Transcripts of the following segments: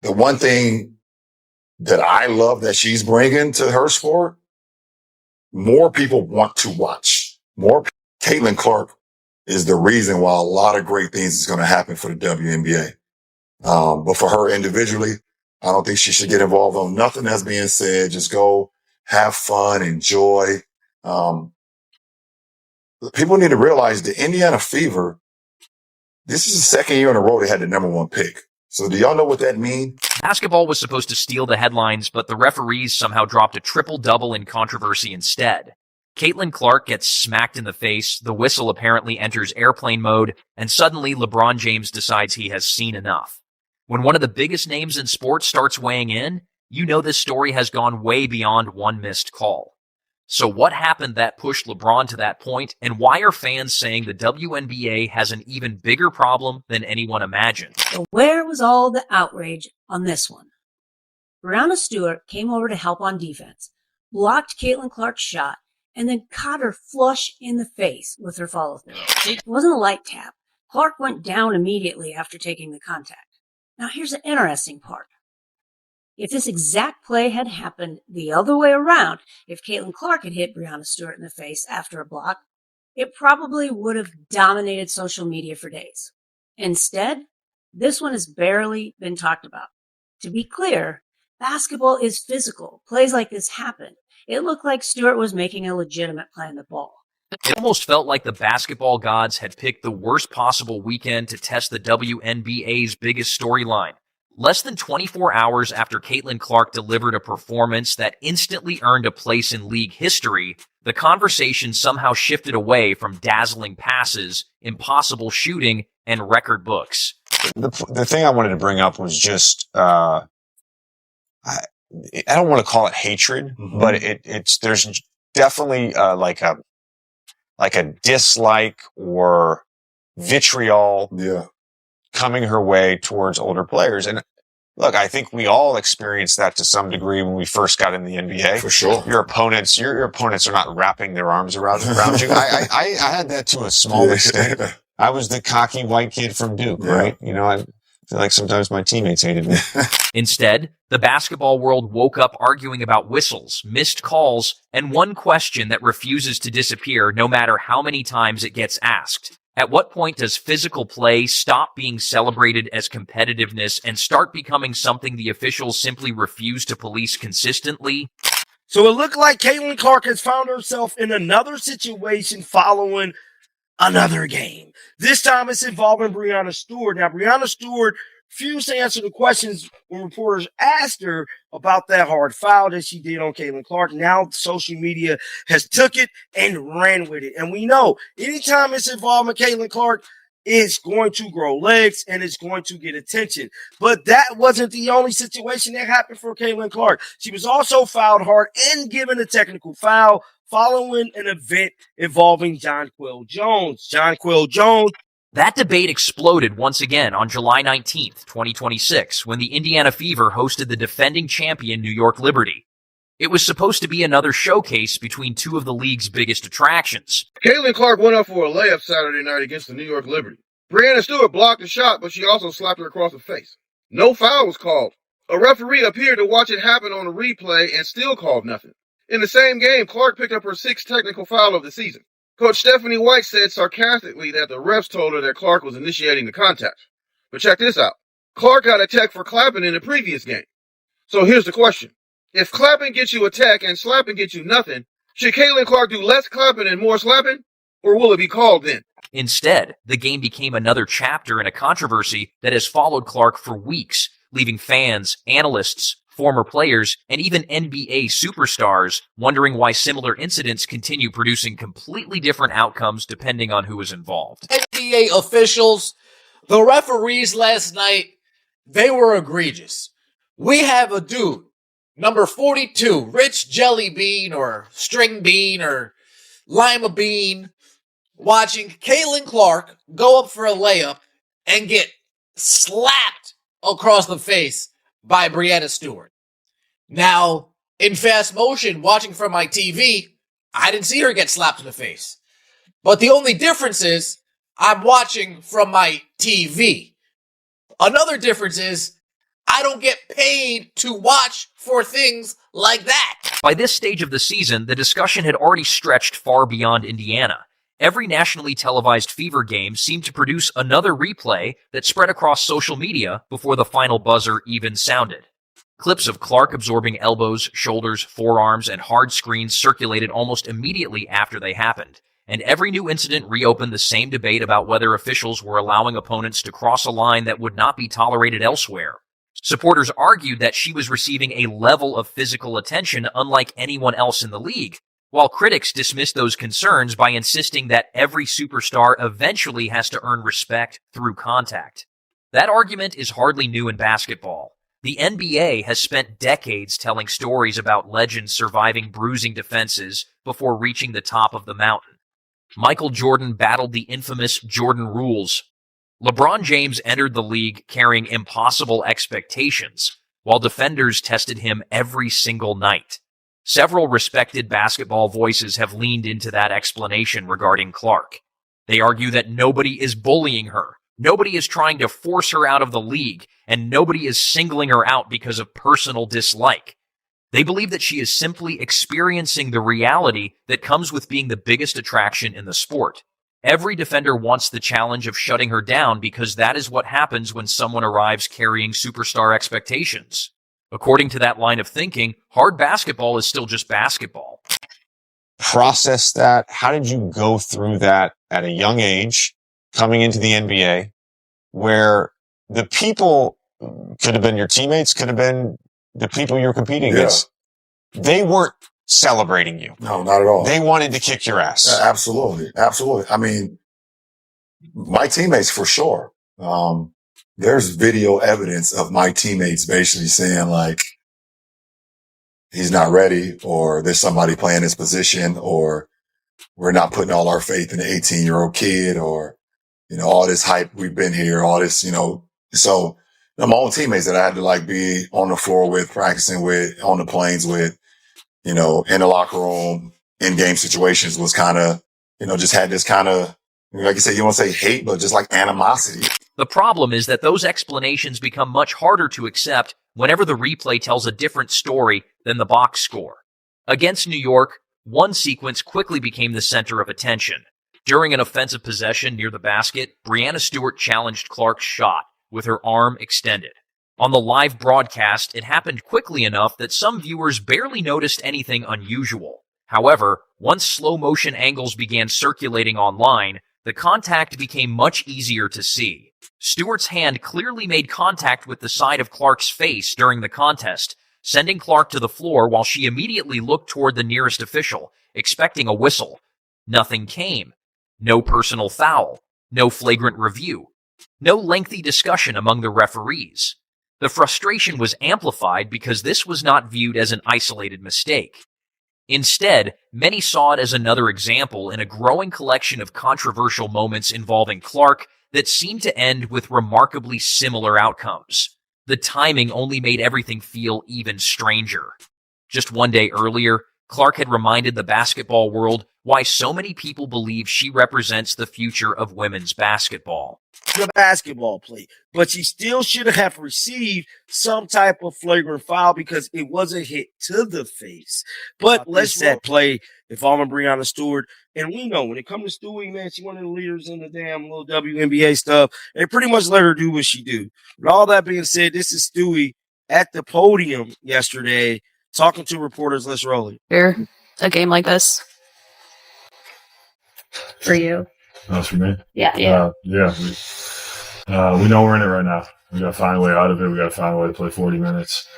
the one thing that I love that she's bringing to her sport, more people want to watch. Caitlin Clark is the reason why a lot of great things is going to happen for the WNBA. But for her individually, I don't think she should get involved on nothing that's being said. Just go have fun, enjoy. People need to realize the Indiana Fever, this is the second year in a row they had the number one pick. So do y'all know what that means? Basketball was supposed to steal the headlines, but the referees somehow dropped a triple-double in controversy instead. Caitlin Clark gets smacked in the face, the whistle apparently enters airplane mode, and suddenly LeBron James decides he has seen enough. When one of the biggest names in sports starts weighing in, you know this story has gone way beyond one missed call. So what happened that pushed LeBron to that point, and why are fans saying the WNBA has an even bigger problem than anyone imagined? So where was all the outrage on this one? Breanna Stewart came over to help on defense, blocked Caitlin Clark's shot, and then caught her flush in the face with her follow-through. It wasn't a light tap. Clark went down immediately after taking the contact. Now here's the interesting part. If this exact play had happened the other way around, if Caitlin Clark had hit Breanna Stewart in the face after a block, it probably would have dominated social media for days. Instead, this one has barely been talked about. To be clear, basketball is physical. Plays like this happen. It looked like Stewart was making a legitimate play on the ball. It almost felt like the basketball gods had picked the worst possible weekend to test the WNBA's biggest storyline. Less than 24 hours after Caitlin Clark delivered a performance that instantly earned a place in league history, the conversation somehow shifted away from dazzling passes, impossible shooting, and record books. The thing I wanted to bring up was just, I don't want to call it hatred, but there's definitely like a dislike or vitriol coming her way towards older players. And look, I think we all experienced that to some degree when we first got in the NBA. For sure. Your opponents are not wrapping their arms around you. I had that to a small extent. I was the cocky white kid from Duke, right? You know, I feel like sometimes my teammates hated me. Instead, the basketball world woke up arguing about whistles, missed calls, and one question that refuses to disappear no matter how many times it gets asked. At what point does physical play stop being celebrated as competitiveness and start becoming something the officials simply refuse to police consistently? So it looked like Caitlin Clark has found herself in another situation following another game. This time it's involving Breanna Stewart. Now, Breanna Stewart refused to answer the questions when reporters asked her about that hard foul that she did on Caitlin Clark. Now social media has took it and ran with it. And we know anytime it's involving Caitlin Clark, it's going to grow legs and it's going to get attention. But that wasn't the only situation that happened for Caitlin Clark. She was also fouled hard and given a technical foul following an event involving Jonquel Jones. Jonquel Jones. That debate exploded once again on July 19th, 2026, when the Indiana Fever hosted the defending champion New York Liberty. It was supposed to be another showcase between two of the league's biggest attractions. Caitlin Clark went up for a layup Saturday night against the New York Liberty. Breanna Stewart blocked the shot, but she also slapped her across the face. No foul was called. A referee appeared to watch it happen on a replay and still called nothing. In the same game, Clark picked up her sixth technical foul of the season. Coach Stephanie White said sarcastically that the refs told her that Clark was initiating the contact. But check this out. Clark got a tech for clapping in the previous game. So here's the question. If clapping gets you a tech and slapping gets you nothing, should Caitlin Clark do less clapping and more slapping? Or will it be called then? Instead, the game became another chapter in a controversy that has followed Clark for weeks, leaving fans, analysts, former players, and even NBA superstars wondering why similar incidents continue producing completely different outcomes depending on who is involved. NBA officials, the referees last night, they were egregious. We have a dude, number 42, Rich Jelly Bean or String Bean or Lima Bean, watching Caitlin Clark go up for a layup and get slapped across the face by Breanna Stewart. Now, in fast motion, watching from my TV, I didn't see her get slapped in the face. But the only difference is I'm watching from my TV. Another difference is I don't get paid to watch for things like that. By this stage of the season, the discussion had already stretched far beyond Indiana. Every nationally televised Fever game seemed to produce another replay that spread across social media before the final buzzer even sounded. Clips of Clark absorbing elbows, shoulders, forearms, and hard screens circulated almost immediately after they happened, and every new incident reopened the same debate about whether officials were allowing opponents to cross a line that would not be tolerated elsewhere. Supporters argued that she was receiving a level of physical attention unlike anyone else in the league, while critics dismissed those concerns by insisting that every superstar eventually has to earn respect through contact. That argument is hardly new in basketball. The NBA has spent decades telling stories about legends surviving bruising defenses before reaching the top of the mountain. Michael Jordan battled the infamous Jordan rules. LeBron James entered the league carrying impossible expectations, while defenders tested him every single night. Several respected basketball voices have leaned into that explanation regarding Clark. They argue that nobody is bullying her, nobody is trying to force her out of the league, and nobody is singling her out because of personal dislike. They believe that she is simply experiencing the reality that comes with being the biggest attraction in the sport. Every defender wants the challenge of shutting her down because that is what happens when someone arrives carrying superstar expectations. According to that line of thinking, hard basketball is still just basketball. Process that. How did you go through that at a young age, coming into the NBA, where the people could have been your teammates, could have been the people you're competing against. They weren't celebrating you. No, not at all. They wanted to kick your ass. Absolutely. Absolutely. I mean, my teammates for sure. There's video evidence of my teammates basically saying like, he's not ready, or there's somebody playing his position, or we're not putting all our faith in the 18-year-old kid, or, all this hype, we've been here, all this, so my own teammates that I had to like be on the floor with, practicing with, on the planes with, in the locker room, in game situations was kind of, just had this kind of, like you said, you want to say hate, but just like animosity. The problem is that those explanations become much harder to accept whenever the replay tells a different story than the box score. Against New York, one sequence quickly became the center of attention. During an offensive possession near the basket, Breanna Stewart challenged Clark's shot with her arm extended. On the live broadcast, it happened quickly enough that some viewers barely noticed anything unusual. However, once slow-motion angles began circulating online, the contact became much easier to see. Stewart's hand clearly made contact with the side of Clark's face during the contest, sending Clark to the floor while she immediately looked toward the nearest official, expecting a whistle. Nothing came. No personal foul. No flagrant review. No lengthy discussion among the referees. The frustration was amplified because this was not viewed as an isolated mistake. Instead, many saw it as another example in a growing collection of controversial moments involving Clark that seemed to end with remarkably similar outcomes. The timing only made everything feel even stranger. Just one day earlier, Clark had reminded the basketball world why so many people believe she represents the future of women's basketball. The basketball play, but she still should have received some type of flagrant foul because it was a hit to the face. But let's that play involving Breanna Stewart. And we know when it comes to Stewie, man, she's one of the leaders in the damn little WNBA stuff. They pretty much let her do what she do. But all that being said, this is Stewie at the podium yesterday talking to reporters. Let's roll it. Here, a game like this for you. That's for me. Yeah. We know we're in it right now. We got to find a way out of it. We got to find a way to play 40 minutes.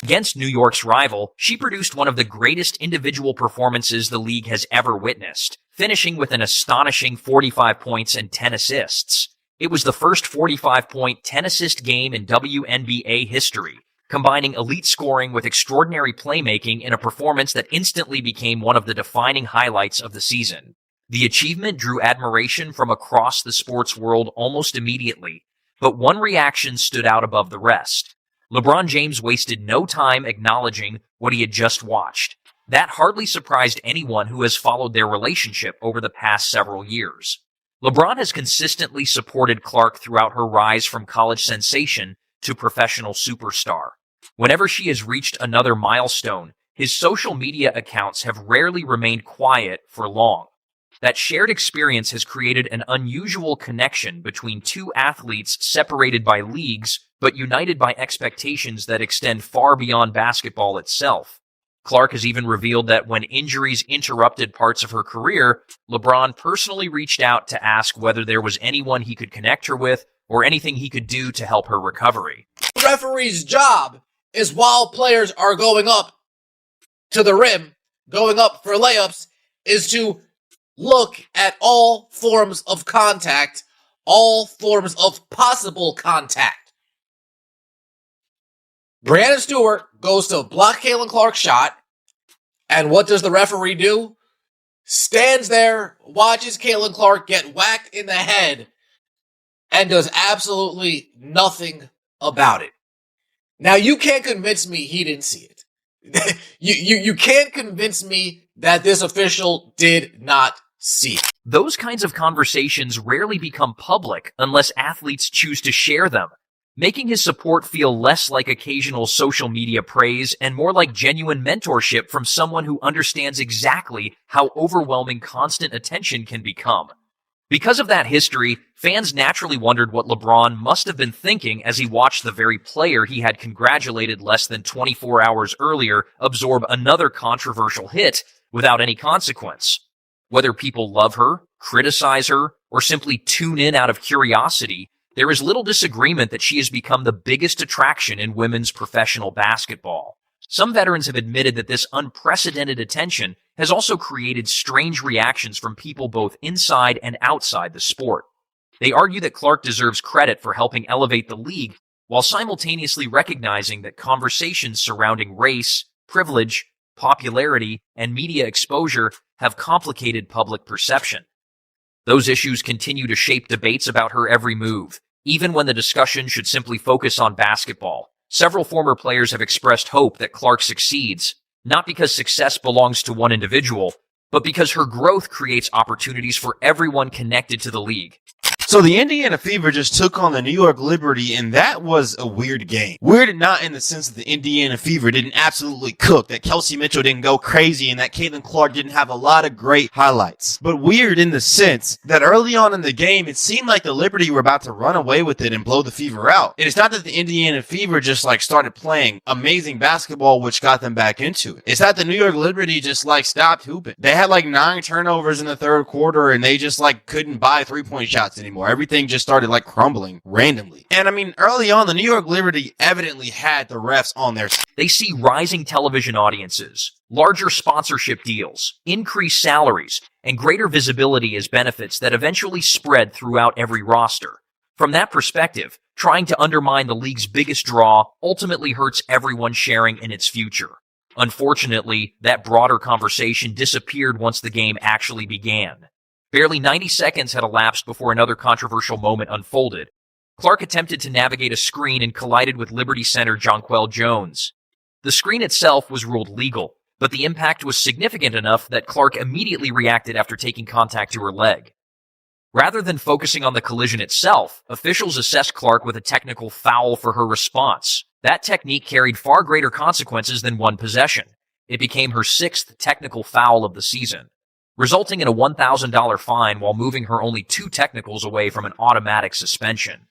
Against New York's rival, she produced one of the greatest individual performances the league has ever witnessed, finishing with an astonishing 45 points and 10 assists. It was the first 45-point, 10-assist game in WNBA history, combining elite scoring with extraordinary playmaking in a performance that instantly became one of the defining highlights of the season. The achievement drew admiration from across the sports world almost immediately, but one reaction stood out above the rest. LeBron James wasted no time acknowledging what he had just watched. That hardly surprised anyone who has followed their relationship over the past several years. LeBron has consistently supported Clark throughout her rise from college sensation to professional superstar. Whenever she has reached another milestone, his social media accounts have rarely remained quiet for long. That shared experience has created an unusual connection between two athletes separated by leagues, but united by expectations that extend far beyond basketball itself. Clark has even revealed that when injuries interrupted parts of her career, LeBron personally reached out to ask whether there was anyone he could connect her with or anything he could do to help her recovery. The referee's job is while players are going up to the rim, going up for layups, is to look at all forms of contact, all forms of possible contact. Breanna Stewart goes to block Caitlin Clark's shot, and what does the referee do? Stands there, watches Caitlin Clark get whacked in the head, and does absolutely nothing about it. Now, you can't convince me he didn't see it. You can't convince me that this official did not see it. Those kinds of conversations rarely become public unless athletes choose to share them, making his support feel less like occasional social media praise and more like genuine mentorship from someone who understands exactly how overwhelming constant attention can become. Because of that history, fans naturally wondered what LeBron must have been thinking as he watched the very player he had congratulated less than 24 hours earlier absorb another controversial hit without any consequence. Whether people love her, criticize her, or simply tune in out of curiosity, there is little disagreement that she has become the biggest attraction in women's professional basketball. Some veterans have admitted that this unprecedented attention has also created strange reactions from people both inside and outside the sport. They argue that Clark deserves credit for helping elevate the league, while simultaneously recognizing that conversations surrounding race, privilege, popularity, and media exposure have complicated public perception. Those issues continue to shape debates about her every move, even when the discussion should simply focus on basketball. Several former players have expressed hope that Clark succeeds, not because success belongs to one individual, but because her growth creates opportunities for everyone connected to the league. So the Indiana Fever just took on the New York Liberty, and that was a weird game. Weird not in the sense that the Indiana Fever didn't absolutely cook, that Kelsey Mitchell didn't go crazy, and that Caitlin Clark didn't have a lot of great highlights. But weird in the sense that early on in the game, it seemed like the Liberty were about to run away with it and blow the Fever out. And it's not that the Indiana Fever just started playing amazing basketball, which got them back into it. It's that the New York Liberty just stopped hooping. They had 9 turnovers in the third quarter, and they just couldn't buy 3-point shots anymore. Everything just started crumbling randomly. And I mean, early on, the New York Liberty evidently had the refs on their side. They see rising television audiences, larger sponsorship deals, increased salaries, and greater visibility as benefits that eventually spread throughout every roster. From that perspective, trying to undermine the league's biggest draw ultimately hurts everyone sharing in its future. Unfortunately, that broader conversation disappeared once the game actually began. Barely 90 seconds had elapsed before another controversial moment unfolded. Clark attempted to navigate a screen and collided with Liberty center Jonquel Jones. The screen itself was ruled legal, but the impact was significant enough that Clark immediately reacted after taking contact to her leg. Rather than focusing on the collision itself, officials assessed Clark with a technical foul for her response. That technique carried far greater consequences than one possession. It became her 6th technical foul of the season, resulting in a $1,000 fine while moving her only 2 technicals away from an automatic suspension.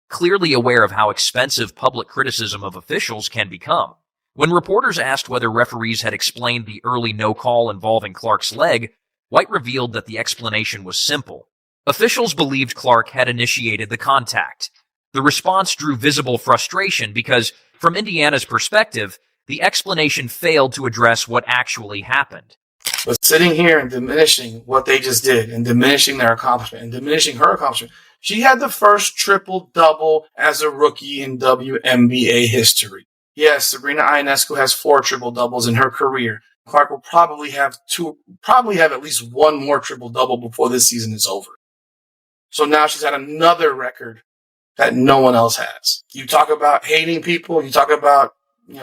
Clearly aware of how expensive public criticism of officials can become, when reporters asked whether referees had explained the early no call involving Clark's leg, White revealed that the explanation was simple. Officials believed Clark had initiated the contact. The response drew visible frustration because, from Indiana's perspective, the explanation failed to address what actually happened. But sitting here and diminishing what they just did and diminishing their accomplishment and diminishing her accomplishment, she had the first triple-double as a rookie in WNBA history. Yes, Sabrina Ionescu has 4 triple-doubles in her career. Clark will probably have at least 1 more triple-double before this season is over. So now she's at another record that no one else has. You talk about hating people, you talk about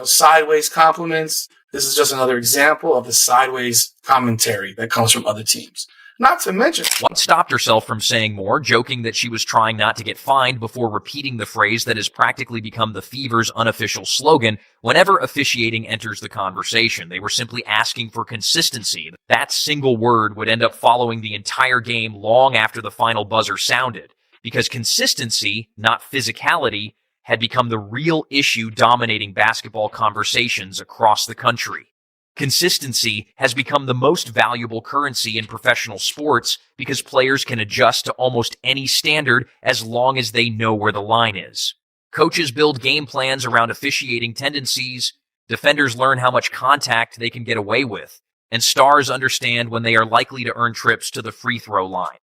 sideways compliments. This is just another example of the sideways commentary that comes from other teams. Not to mention, White stopped herself from saying more, joking that she was trying not to get fined before repeating the phrase that has practically become the Fever's unofficial slogan whenever officiating enters the conversation. They were simply asking for consistency. That single word would end up following the entire game long after the final buzzer sounded, because consistency, not physicality, had become the real issue dominating basketball conversations across the country. Consistency has become the most valuable currency in professional sports because players can adjust to almost any standard as long as they know where the line is. Coaches build game plans around officiating tendencies, defenders learn how much contact they can get away with, and stars understand when they are likely to earn trips to the free throw line.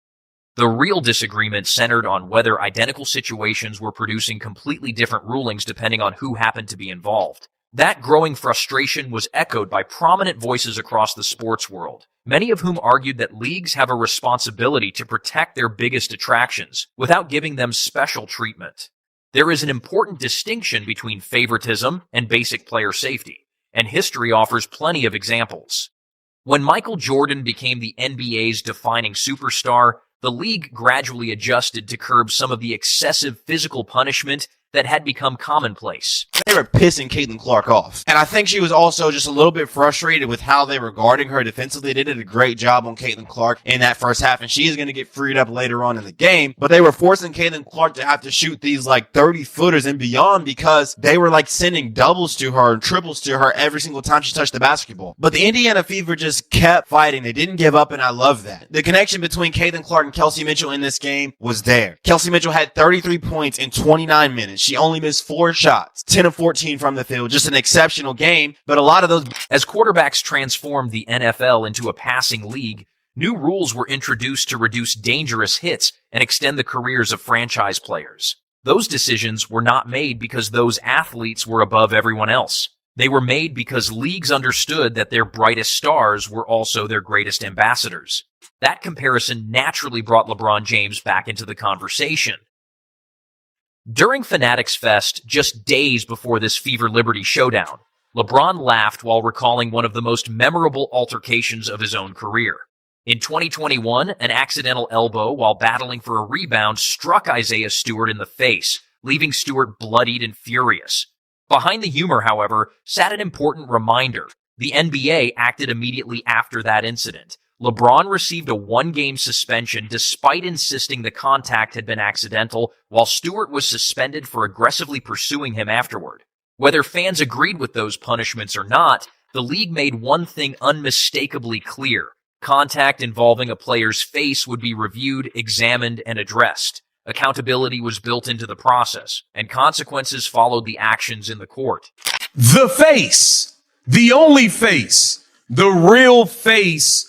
The real disagreement centered on whether identical situations were producing completely different rulings depending on who happened to be involved. That growing frustration was echoed by prominent voices across the sports world, many of whom argued that leagues have a responsibility to protect their biggest attractions without giving them special treatment. There is an important distinction between favoritism and basic player safety, and history offers plenty of examples. When Michael Jordan became the NBA's defining superstar, the league gradually adjusted to curb some of the excessive physical punishment that had become commonplace. They were pissing Caitlin Clark off. And I think she was also just a little bit frustrated with how they were guarding her defensively. They did a great job on Caitlin Clark in that first half, and she is going to get freed up later on in the game. But they were forcing Caitlin Clark to have to shoot these 30-footers and beyond because they were sending doubles to her and triples to her every single time she touched the basketball. But the Indiana Fever just kept fighting. They didn't give up, and I love that. The connection between Caitlin Clark and Kelsey Mitchell in this game was there. Kelsey Mitchell had 33 points in 29 minutes. She only missed 4 shots, 10 of 14 from the field. Just an exceptional game, but a lot of those... As quarterbacks transformed the NFL into a passing league, new rules were introduced to reduce dangerous hits and extend the careers of franchise players. Those decisions were not made because those athletes were above everyone else. They were made because leagues understood that their brightest stars were also their greatest ambassadors. That comparison naturally brought LeBron James back into the conversation. During Fanatics Fest, just days before this Fever Liberty showdown, LeBron laughed while recalling one of the most memorable altercations of his own career. In 2021, an accidental elbow while battling for a rebound struck Isaiah Stewart in the face, leaving Stewart bloodied and furious. Behind the humor, however, sat an important reminder. The NBA acted immediately after that incident. LeBron received a 1-game suspension despite insisting the contact had been accidental, while Stewart was suspended for aggressively pursuing him afterward. Whether fans agreed with those punishments or not, the league made one thing unmistakably clear. Contact involving a player's face would be reviewed, examined, and addressed. Accountability was built into the process, and consequences followed the actions in the court. The face, the only face, the real face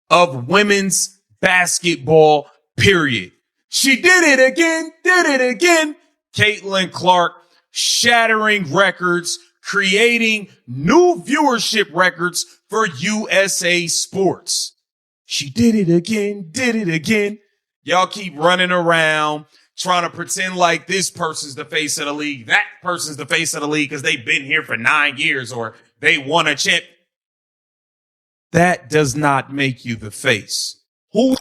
of women's basketball, period. She did it again. Caitlin Clark shattering records, creating new viewership records for USA Sports. She did it again. Y'all keep running around trying to pretend like this person's the face of the league, that person's the face of the league because they've been here for 9 years or they won a champ. That does not make you the face.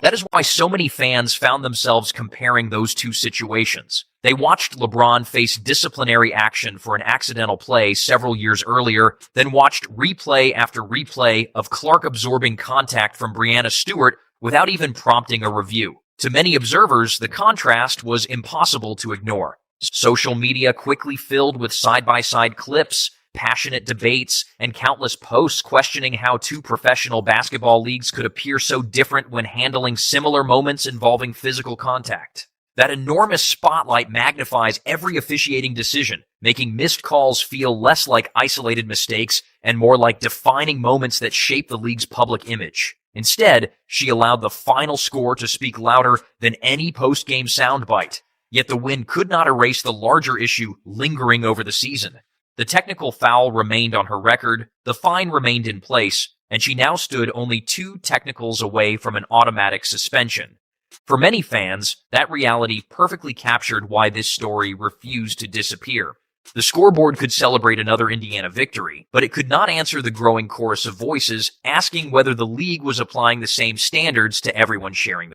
That is why so many fans found themselves comparing those two situations. They watched LeBron face disciplinary action for an accidental play several years earlier, then watched replay after replay of Clark absorbing contact from Breanna Stewart without even prompting a review. To many observers, the contrast was impossible to ignore. Social media quickly filled with side-by-side clips, passionate debates, and countless posts questioning how two professional basketball leagues could appear so different when handling similar moments involving physical contact. That enormous spotlight magnifies every officiating decision, making missed calls feel less like isolated mistakes and more like defining moments that shape the league's public image. Instead, she allowed the final score to speak louder than any post-game soundbite. Yet the win could not erase the larger issue lingering over the season. The technical foul remained on her record, the fine remained in place, and she now stood only 2 technicals away from an automatic suspension. For many fans, that reality perfectly captured why this story refused to disappear. The scoreboard could celebrate another Indiana victory, but it could not answer the growing chorus of voices asking whether the league was applying the same standards to everyone sharing the